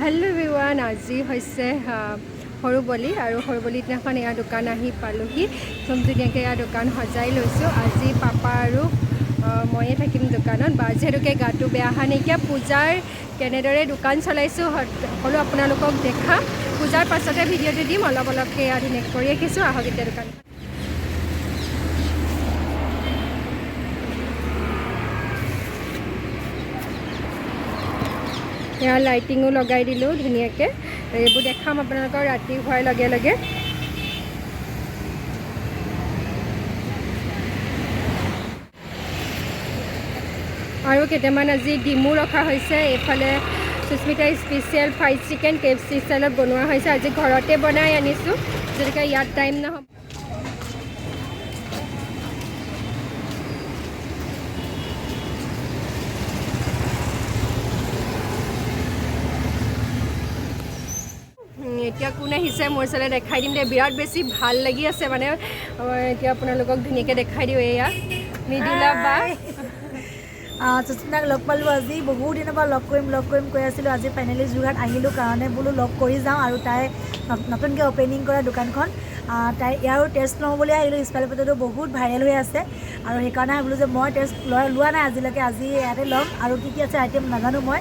hello everyone আজি হৈছে হৰুবলি আৰু হৰুবলি দিনাখন এয়া দোকান আহি পালোহি একদম ধুনীয়াকৈ এয়া দোকান সজাই লৈছোঁ আজি পাপা আৰু ময়ে থাকিম দোকানত বা যিহেতুকে গাটো বেয়া অহা নাইকিয়া পূজাৰ কেনেদৰে দোকান চলাইছোঁ সকলো আপোনালোকক দেখা পূজাৰ পাছতে ভিডিঅ'টো দিম অলপ অলপকৈ এয়া ধুনীয়াকৈ কৰি ৰাখিছোঁ আহক এতিয়া দোকান यहाँ लाइटिंगो लगाई दिलो धुनियाके एबो देखाम आपनालोকৰ राति হোৱাৰ লগে লগে আৰু কেটামান আজি ডিমু ৰখা হৈছে এফালে susmita special fried chicken KFC ষ্টাইলত বনোৱা হৈছে আজি ঘৰতে বনাই আনিছো যেনেকৈ ইয়াত টাইম না এতিয়া কোন আহিছে মোৰ চালে দেখাই দিম দে বিৰাট বেছি ভাল লাগি আছে মানে এতিয়া আপোনালোকক ধুনীয়াকৈ দেখাই দিওঁ এয়া মিডিলা বা susmitaক লগ পালোঁ আজি বহুত দিনৰ পৰা লগ কৰিম কৈ আছিলোঁ আজি ফাইনেলি যোৰহাট আহিলোঁ কাৰণে বোলো লগ কৰি যাওঁ আৰু তাই নতুনকৈ অপেনিং কৰা দোকানখন তাই ইয়াৰো টেষ্ট লওঁ বুলি আহিলোঁ স্পাইল পটেটো বহুত ভাইৰেল হৈ আছে আৰু সেইকাৰণে ভাবিলোঁ যে মই টেষ্ট লোৱা নাই আজিলৈকে আজি ইয়াতে ল'ম আৰু কি আছে আইটেম নাজানো মই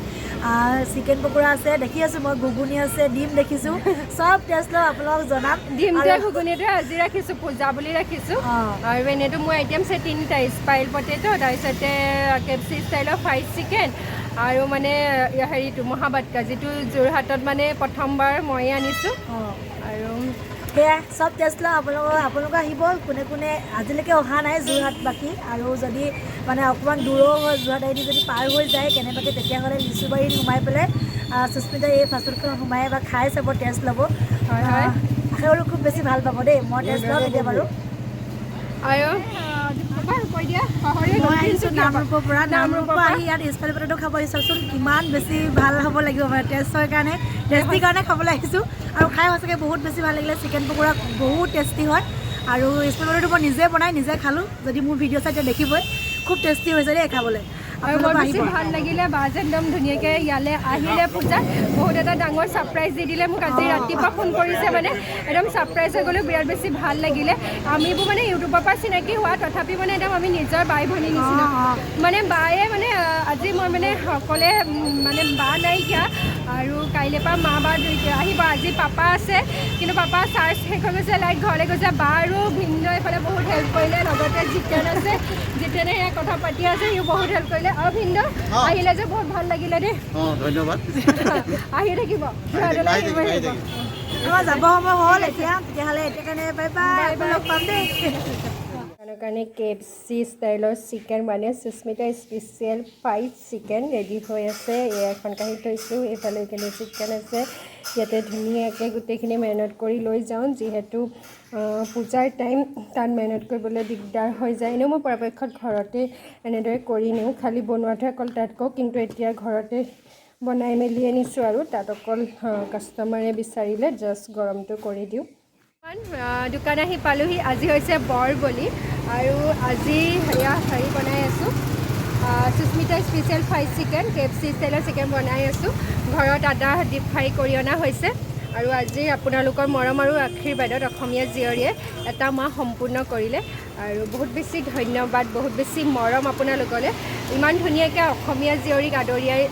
চিকেন পকোৰা আছে দেখি আছোঁ মই ঘুগুনি আছে ডিম দেখিছোঁ সব টেষ্ট লওঁ আপোনালোকক জনাম ডিমটো ঘুগুনিটো আজি ৰাখিছোঁ পূজা বুলি ৰাখিছোঁ আৰু এনেইতো মোৰ আইটেম আছে তিনিটা স্পাইল পটেটো তাৰপিছতে KFC ষ্টাইলৰ ফ্ৰাইড চিকেন আৰু মানে হেৰিটো মহাবাটকা যিটো যোৰহাটত মানে প্ৰথমবাৰ ময়ে আনিছোঁ আৰু সেয়া সব টেষ্ট লওঁ আপোনালোক আহিব কোনে আজিলৈকে অহা নাই যোৰহাট বাকী আৰু যদি মানে অকণমান দূৰো হয় যোৰহাট আহি যদি পাৰ হৈ যায় কেনেবাকৈ তেতিয়াহ'লে লিচুবাৰীত সোমাই পেলাই susmita এই ফাষ্টফুডখন সোমাই বা খাই চাব টেষ্ট ল'ব আশা কৰোঁ খুব বেছি ভাল পাব দেই মই টেষ্ট ল'ম এতিয়া বাৰু আৰু মই আহিছোঁ নামৰূপৰ পৰা নামৰূপৰ আহি ইয়াত স্পাইল পটেটো খাব আহিছোঁচোন কিমান বেছি ভাল হ'ব লাগিব মানে টেষ্টৰ কাৰণে টেষ্টিৰ কাৰণে খাবলৈ আহিছোঁ আৰু খাই সঁচাকৈ বহুত বেছি ভাল লাগিলে চিকেন পকোৰা বহুত টেষ্টি হয় আৰু স্পাইল পটেটো মই নিজে বনাই নিজে খালোঁ যদি মোৰ ভিডিঅ' চাই তেতিয়া দেখিবই খুব টেষ্টি হৈছে দেই খাবলৈ আৰু বৰ বেছি ভাল লাগিলে বাজ একদম ধুনীয়াকৈ ইয়ালৈ আহিলে পূজাত বহুত এটা ডাঙৰ ছাৰপ্ৰাইজ দি দিলে মোক আজি ৰাতিপুৱা ফোন কৰিছে মানে একদম ছাৰপ্ৰাইজ হৈ গ'লোঁ বিৰাট বেছি ভাল লাগিলে আমিবোৰ মানে ইউটিউবৰ পৰা চিনাকি হোৱা তথাপি মানে একদম আমি নিজৰ বাই ভনী নিচিনা মানে বায়ে মানে আজি মই মানে সকলে মানে বা নাইকিয়া আৰু কাইলৈ পৰা মা বা আহিব আজি পাপা আছে কিন্তু পাপা চাৰ্জ শেষ হৈ গৈছে লাইট ঘৰলৈ গৈছে বা আৰু ভিন্ন এইফালে বহুত হেল্প কৰিলে লগতে জিতেন আছে জিতেনে সেয়া কথা পাতি আছে সিও বহুত হেল্প কৰিলে আৰু ভিন্ন আহিলে যে বহুত ভাল লাগিলে দেই ধন্যবাদ আহি থাকিব যাব সময় হ'ল এতিয়া তেতিয়াহ'লে এতিয়া কাৰণে বাই বাই লগ পাম দেই কাৰণে KFC ষ্টাইলৰ চিকেন মানে susmita special fried chicken ready হৈ আছে এখন কাঢ়ি থৈছোঁ এইফালে এইখিনি চিকেন আছে ইয়াতে ধুনীয়াকৈ গোটেইখিনি মেৰিনেট কৰি লৈ যাওঁ যিহেতু পূজাৰ টাইম তাত মেৰিনেট কৰিবলৈ দিগদাৰ হৈ যায় এনেও মই পৰাপক্ষত ঘৰতে এনেদৰে কৰি নিওঁ খালি বনোৱাটোহে অকল তাত কওঁ কিন্তু এতিয়া ঘৰতে বনাই মেলি আনিছোঁ আৰু তাত অকল কাষ্টমাৰে বিচাৰিলে জাষ্ট গৰমটো কৰি দিওঁ দোকান আহি পালোহি আজি হৈছে বৰবলি আৰু আজি হেৰি বনাই আছোঁ susmita special fried chicken KFC ষ্টাইলৰ চিকেন বনাই আছোঁ ঘৰত আদা ডিপ ফ্ৰাই কৰি অনা হৈছে আৰু আজি আপোনালোকৰ মৰম আৰু আশীৰ্বাদত অসমীয়া জীয়ৰীয়ে এটা মাহ সম্পূৰ্ণ কৰিলে আৰু বহুত বেছি ধন্যবাদ বহুত বেছি মৰম আপোনালোকলৈ ইমান ধুনীয়াকৈ অসমীয়া জীয়ৰীক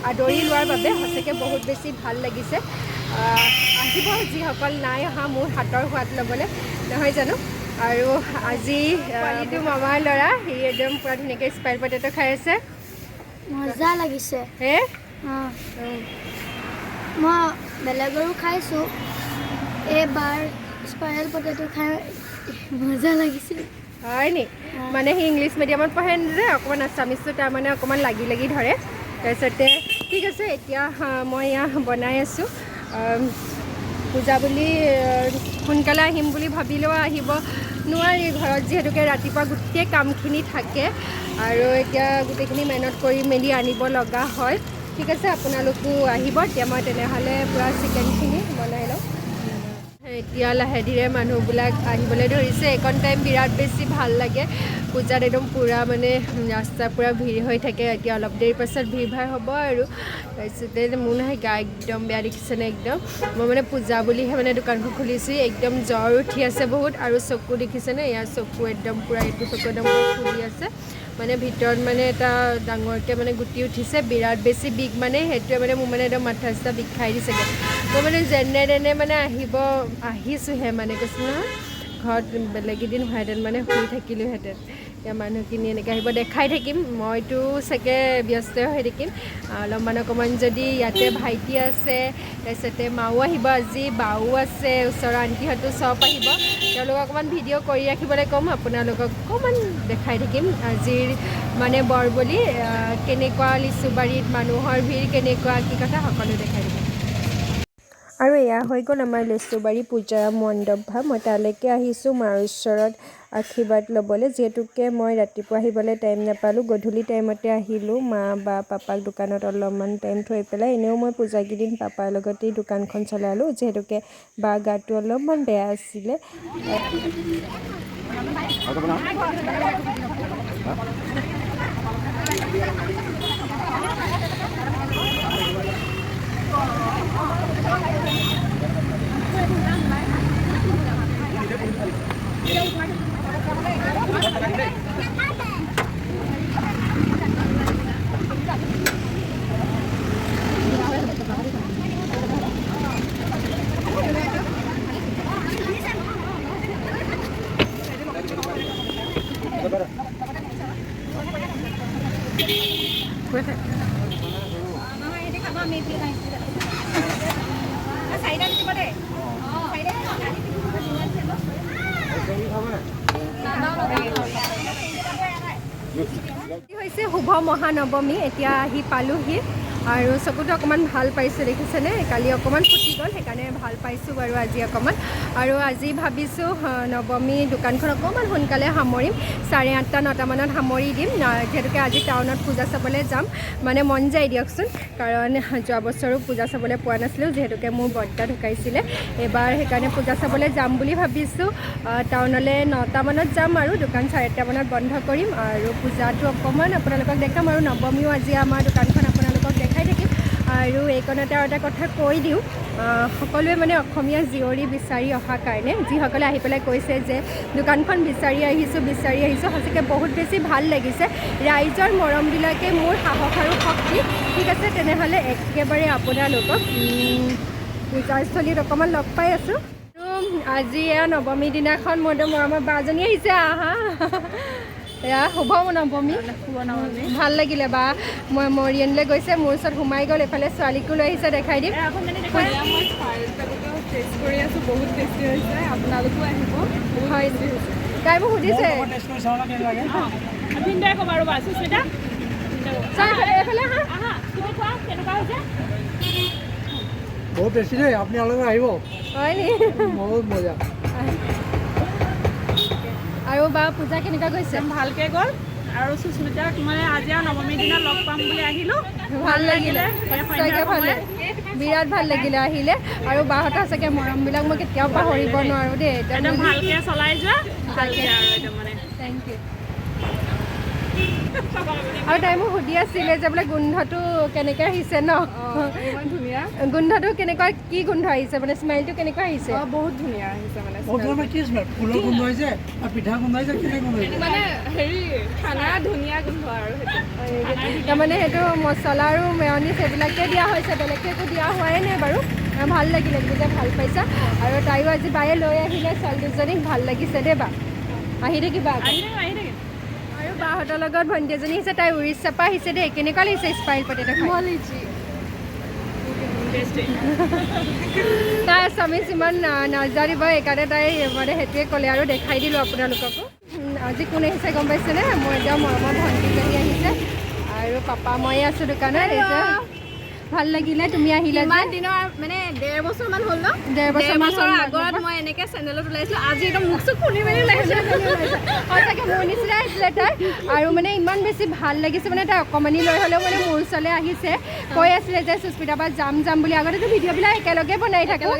আদৰি লোৱাৰ বাবে সঁচাকৈ বহুত বেছি ভাল লাগিছে আহিব যিসকল নাই অহা মোৰ হাতৰ সোৱাদ ল'বলৈ নহয় জানো আৰু আজি পোৱালিটো মামাৰ ল'ৰা সি একদম পূৰা ধুনীয়াকৈ স্পাইল পটেটো খাই আছে মজা লাগিছে হে মই বেলেগৰো খাইছোঁ এইবাৰ স্পাইৰেল পটেটো খাই মজা লাগিছে হয় নি মানে সি ইংলিছ মিডিয়ামত পঢ়ে যে অকণমান আছামিজটো তাৰমানে অকণমান লাগি ধৰে তাৰপিছতে ঠিক আছে এতিয়া মই এয়া বনাই আছোঁ পূজা বুলি সোনকালে আহিম বুলি ভাবিলেও আহিব নোৱাৰি ঘৰত যিহেতুকে ৰাতিপুৱা গোটেই কামখিনি থাকে আৰু এতিয়া গোটেইখিনি মেৰিনেট কৰি মেলি আনিব লগা হয় ঠিক আছে আপোনালোকো আহিব এতিয়া মই তেনেহ'লে পূৰা চিকেনখিনি বনাই লওঁ এতিয়া লাহে ধীৰে মানুহবিলাক আহিবলৈ ধৰিছে এইকণ টাইম বিৰাট বেছি ভাল লাগে পূজাত একদম পূৰা মানে ৰাস্তা পূৰা ভিৰ হৈ থাকে এতিয়া অলপ দেৰি পাছত ভিৰ ভাৰ হ'ব আৰু তাৰপিছতে মোৰ নহয় গা একদম বেয়া দেখিছেনে একদম মই মানে পূজা বুলিহে মানে দোকানখন খুলিছোঁ একদম জ্বৰ উঠি আছে বহুত আৰু চকু দেখিছেনে ইয়াৰ চকু একদম পূৰা এইটো চকু একদম ফুলি আছে মানে ভিতৰত মানে এটা ডাঙৰকৈ মানে গুটি উঠিছে বিৰাট বেছি বিগ মানে সেইটোৱে মানে মোৰ মানে একদম মাথা চাথা বিষাই দিছেগৈ মই মানে যেনে তেনে মানে আহিছোঁহে মানে কৈছোঁ নহয় ঘৰত বেলেগ এদিন হোৱাহেঁতেন মানে শুই থাকিলোঁহেঁতেন এতিয়া মানুহখিনি এনেকৈ আহিব দেখাই থাকিম মইতো চাগে ব্যস্ত হৈ থাকিম অলপমান অকণমান যদি ইয়াতে ভাইটি আছে তাৰপিছতে মাও আহিব আজি বাও আছে ওচৰৰ আণ্টিহঁতো চব আহিব তেওঁলোকক অকণমান ভিডিঅ' কৰি ৰাখিবলৈ ক'ম আপোনালোকক অকণমান দেখাই থাকিম আজিৰ মানে বৰবলি কেনেকুৱা লিচুবাৰীত মানুহৰ ভিৰ কেনেকুৱা কি কথা সকলো দেখাই থাকিম আৰু এয়া হৈ গ'ল আমাৰ লিচুবাৰী পূজা মণ্ডপ ভাগ মই তালৈকে আহিছোঁ মাৰ ওচৰত আশীৰ্বাদ ল'বলৈ যিহেতুকে মই ৰাতিপুৱা আহিবলৈ টাইম নাপালোঁ গধূলি টাইমতে আহিলোঁ মা বা পাপাক দোকানত অলপমান টাইম থৈ পেলাই এনেও মই পূজাকেইদিন পাপাৰ লগতেই দোকানখন চলালোঁ যিহেতুকে বা গাটো অলপমান বেয়া আছিলে হৈছে শুভ মহানৱমী এতিয়া আহি পালোহি আৰু চকুটো অকণমান ভাল পাইছোঁ দেখিছেনে কালি অকণমান ফুটি গ'ল সেইকাৰণে ভাল পাইছোঁ বাৰু আজি অকণমান আৰু আজি ভাবিছোঁ নৱমী দোকানখন অকণমান সোনকালে সামৰিম 8:30 9টামানত সামৰি দিম যিহেতুকে আজি টাউনত পূজা চাবলৈ যাম মানে মন যায় দিয়কচোন কাৰণ যোৱা বছৰো পূজা চাবলৈ পোৱা নাছিলোঁ যিহেতুকে মোৰ বৰ্তা ঢুকাইছিলে এবাৰ সেইকাৰণে পূজা চাবলৈ যাম বুলি ভাবিছোঁ টাউনলৈ 9টামানত যাম আৰু দোকান 8:30মানত বন্ধ কৰিম আৰু পূজাটো অকণমান আপোনালোকক দেখাম আৰু নৱমীও আজি আমাৰ দোকানখন আপোনালোকক দেখাই থাকিম আৰু এইকণতে আৰু এটা কথা কৈ দিওঁ সকলোৱে মানে অসমীয়া জীয়ৰী বিচাৰি অহাৰ কাৰণে যিসকলে আহি পেলাই কৈছে যে দোকানখন বিচাৰি আহিছোঁ সঁচাকৈ বহুত বেছি ভাল লাগিছে ৰাইজৰ মৰমবিলাকে মোৰ সাহস আৰু শক্তি ঠিক আছে তেনেহ'লে একেবাৰে আপোনালোকক পূজাস্থলীত অকণমান লগ পাই আছোঁ আজি এয়া নৱমী দিনাখন মোৰ মৰমৰ বাজনী আহিছে আহা এয়া শুভ নৱমী ভাল লাগিলে বা মই মৰিয়নলৈ গৈছে মোৰ ওচৰত সোমাই গ'ল এফালে ছোৱালীকো লৈ আহিছে দেখাই দিম বহুত টেষ্টি হৈছে আপোনালোকো আহিব হয় তাই মোক সুধিছে বহুত টেষ্টি দেই আপোনালোকে আহিব হয় নি বহুত মজা আৰু বা পূজা কেনেকুৱা গৈছে ভালকৈ গ'ল আৰু সুস্মিতাক মানে আজি আৰু নৱমীৰ দিনা লগ পাম বুলি আহিলোঁ ভাল লাগিলে সঁচাকৈ ভাল বিৰাট ভাল লাগিলে আহিলে আৰু বাহঁতৰ চাগে মৰমবিলাক মই কেতিয়াও পাহৰিব নোৱাৰোঁ দেই একদম ভালকৈ চলাই যোৱা ভালকৈ আৰু একদম মানে থেংক ইউ আৰু তাই মোক সুধি আছিলে যে বোলে গোন্ধটো কেনেকৈ আহিছে ন ইমান ধুনীয়া গোন্ধটো কেনেকুৱা কি গোন্ধ আহিছে মানে স্মেলটো কেনেকুৱা আহিছে বহুত ধুনীয়া আহিছে মানে ফুলৰ গোন্ধ আহিছে আৰু পিঠা গোন্ধ আহিছে কেনে গোন্ধ আহিছে মানে হেৰি খানা ধুনীয়া গোন্ধ আৰু সেইটো তাৰমানে সেইটো মছলা আৰু মেয়নিজ সেইবিলাকে দিয়া হৈছে বেলেগকৈ একো দিয়া হোৱাই নাই বাৰু ভাল লাগিলে যে ভাল পাইছা আৰু তাইও আজি বায়ে লৈ আহিলে ছোৱালী দুজনীক ভাল লাগিছে দেই বা আহি থাকিবা আহি থাকিম আৰু বাহঁতৰ লগত ভণ্টি এজনী আহিছে তাই উৰিষ্যাৰ পৰা আহিছে দেই কেনেকুৱা লাগিছে স্পাইল পটেটো তাই আছামিজ ইমান নাজানিব সেইকাৰণে তাই মানে সেইটোৱে ক'লে আৰু দেখাই দিলোঁ আপোনালোককো আজি কোন আহিছে গম পাইছেনে মোৰ একদম মৰমৰ ভণ্টিজনী আহিছে আৰু পাপা ময়ে আছোঁ দোকানত ভাল লাগিলে তুমি আহিলা ইমান দিনৰ মানে 1.5 বছৰমান হ'ল ন 1.5 বছৰৰ আগত মই এনেকৈ চেনেলত ওলাইছিলোঁ আজি একদম মুখ চুখ খুলি মেলি ওলাইছোঁ সঁচাকৈ মোৰ নিচিনা আহিছিলে তাই আৰু মানে ইমান বেছি ভাল লাগিছে মানে তাই অকণমানি লৈ হ'লেও মানে মোৰ ওচৰলৈ আহিছে কৈ আছিলে যে সুস্মিতা বা যাম বুলি আগতেতো ভিডিঅ'বিলাক একেলগে বনাই থাকোঁ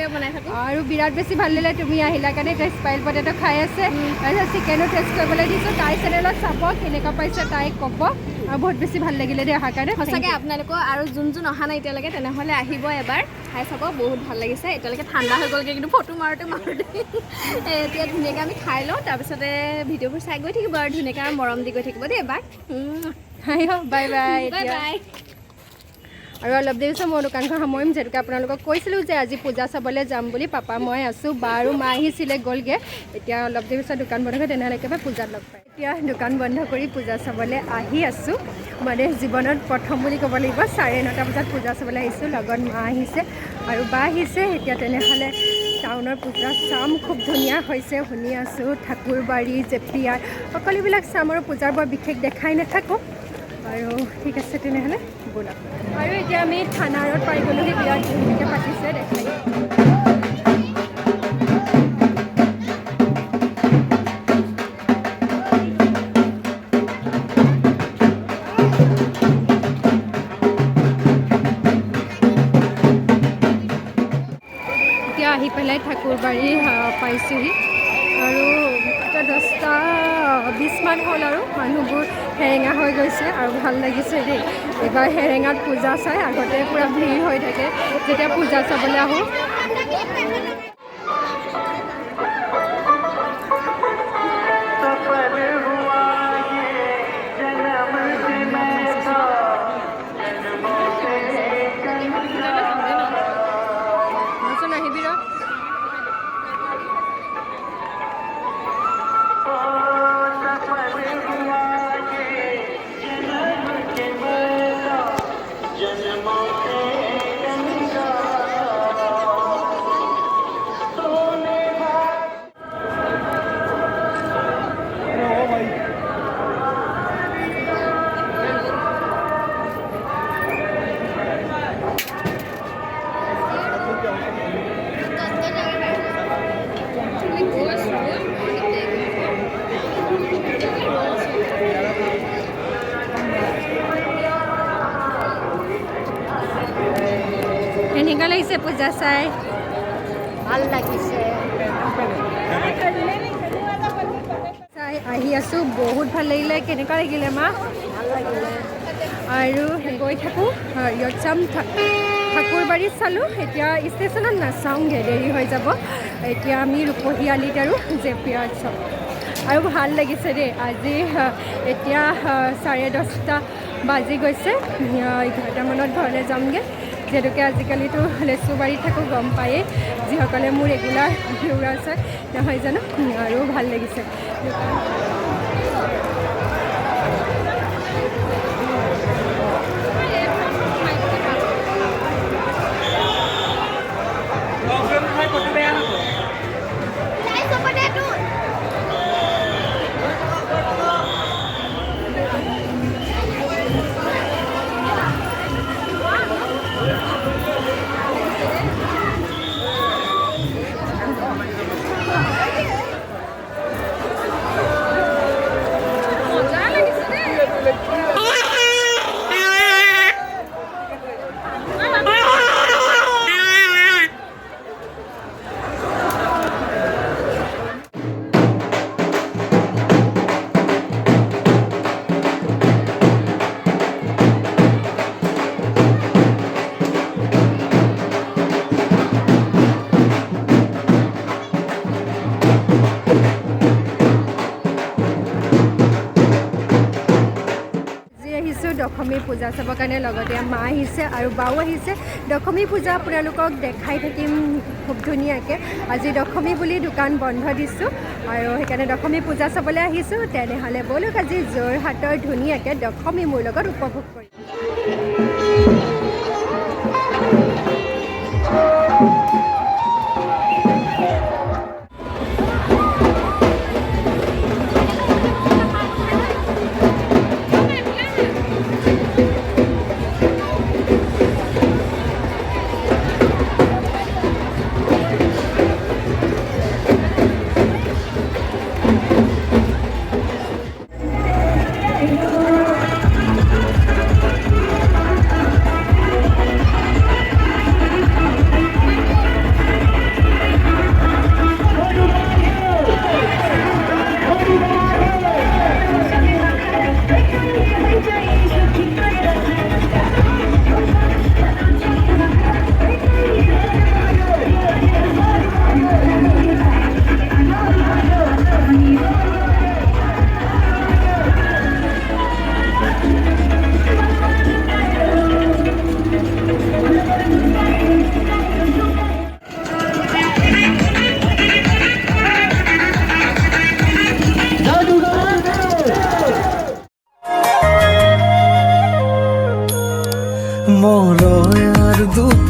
আৰু বিৰাট বেছি ভাল লাগিলে তুমি আহিলা কাৰণে তাই স্পাইল পটেটো খাই আছে তাৰপিছত চিকেনো টেষ্ট কৰিবলৈ দিছোঁ তাই চেনেলত চাব কেনেকুৱা পাইছে তাই ক'ব আৰু বহুত বেছি ভাল লাগিলে দেই অহাৰ কাৰণে সঁচাকৈ আপোনালোকৰ আৰু যোন অহা নাই এতিয়ালৈকে তেনেহ'লে আহিব এবাৰ খাই চাব বহুত ভাল লাগিছে এতিয়ালৈকে ঠাণ্ডা হৈ গ'লগৈ কিন্তু ফটো মাৰোঁতে এতিয়া ধুনীয়াকৈ আমি খাই লওঁ তাৰপিছতে ভিডিঅ'বোৰ চাই গৈ থাকিব আৰু ধুনীয়াকৈ আৰু মৰম দি গৈ থাকিব দেই এবাৰ বাই বাই বাই বাই আৰু অলপ দেৰি পিছত মই দোকানখন সামৰিম যিহেতুকে আপোনালোকক কৈছিলোঁ যে আজি পূজা চাবলৈ যাম বুলি পাপা মই আছোঁ বা আৰু মা আহিছিলে গ'লগৈ এতিয়া অলপ দেৰি পিছত দোকান বন্ধ কৰি তেনেহ'লে একেবাৰে পূজাত লগ পায় এতিয়া দোকান বন্ধ কৰি পূজা চাবলৈ আহি আছোঁ মানে জীৱনত প্ৰথম বুলি ক'ব লাগিব 9:30 বজাত পূজা চাবলৈ আহিছোঁ লগত মা আহিছে আৰু বা আহিছে এতিয়া তেনেহ'লে টাউনৰ পূজা চাম খুব ধুনীয়া হৈছে শুনি আছোঁ ঠাকুৰবাৰী জেপিয়াৰ সকলোবিলাক চাম আৰু পূজাৰ বৰ বিশেষ দেখাই নাথাকোঁ আৰু ঠিক আছে তেনেহ'লে ব'লক আৰু এতিয়া আমি থানাৰত পাই গ'লোহি বিৰাট ধুনীয়াকৈ পাতিছে দেখাই এতিয়া আহি পেলাই ঠাকুৰবাৰী পাইছোঁহি আৰু এতিয়া 10:20 হ'ল আৰু মানুহবোৰ হেৰেঙা হৈ গৈছে আৰু ভাল লাগিছে দেই এইবাৰ হেৰেঙাত পূজা চাই আগতে পূৰা ভিৰ হৈ থাকে যেতিয়া পূজা চাবলৈ আহোঁ আহিবি ৰ কেনেকুৱা লাগিছে পূজা চাই ভাল লাগিছে চাই আহি আছোঁ বহুত ভাল লাগিলে কেনেকুৱা লাগিলে মা ভাল লাগিলে আৰু গৈ থাকোঁ ইয়াত চাম ঠাকুৰবাৰীত চালোঁ এতিয়া ষ্টেচনত নাচাওঁগৈ দেৰি হৈ যাব এতিয়া আমি ৰূপহীআলিত আৰু জেপিয়াৰত চাওঁ আৰু ভাল লাগিছে দেই আজি এতিয়া 10:30 বাজি গৈছে 11টামানত ঘৰলৈ যামগৈ যিহেতুকে আজিকালিতো লেচুবাৰীত থাকোঁ গম পায়েই যিসকলে মোৰ ৰেগুলাৰ ভিউৱাৰ আছে নহয় জানো আৰু ভাল লাগিছে দশমী পূজা চাবৰ কাৰণে লগতে মা আহিছে আৰু বাও আহিছে দশমী পূজা আপোনালোকক দেখাই থাকিম খুব ধুনীয়াকৈ আজি দশমী বুলি দোকান বন্ধ দিছোঁ আৰু সেইকাৰণে দশমী পূজা চাবলৈ আহিছোঁ তেনেহ'লে ব'লক আজি যোৰহাটৰ ধুনীয়াকৈ দশমী মোৰ লগত উপভোগ কৰিম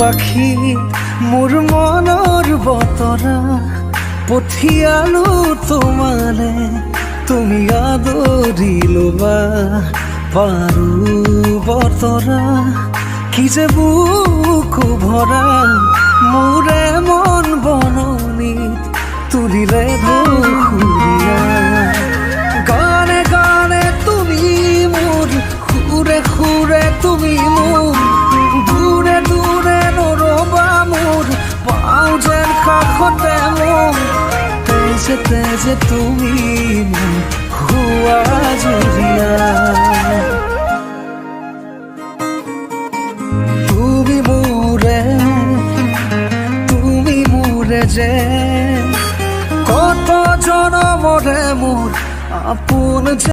পাখি মোৰ মনৰ বতৰা পঠিয়ালো তোমালে তুমি আদৰি ল'বা পাৰো বতৰা কি যে বুকু ভৰা মোৰে মন বননিত তুলিলে ধুৰীয়া গানে গানে তুমি মোৰ সুৰে সুৰে তুমি মোৰ দূৰে দূৰে নৰবা মোৰ পাওঁ যেন কাষতে মোৰ তেজে তেজে তুমি মোৰ হোৱা জুৰিয়া তুমি মোৰে যে কত জনমৰে মোৰ আপোন যে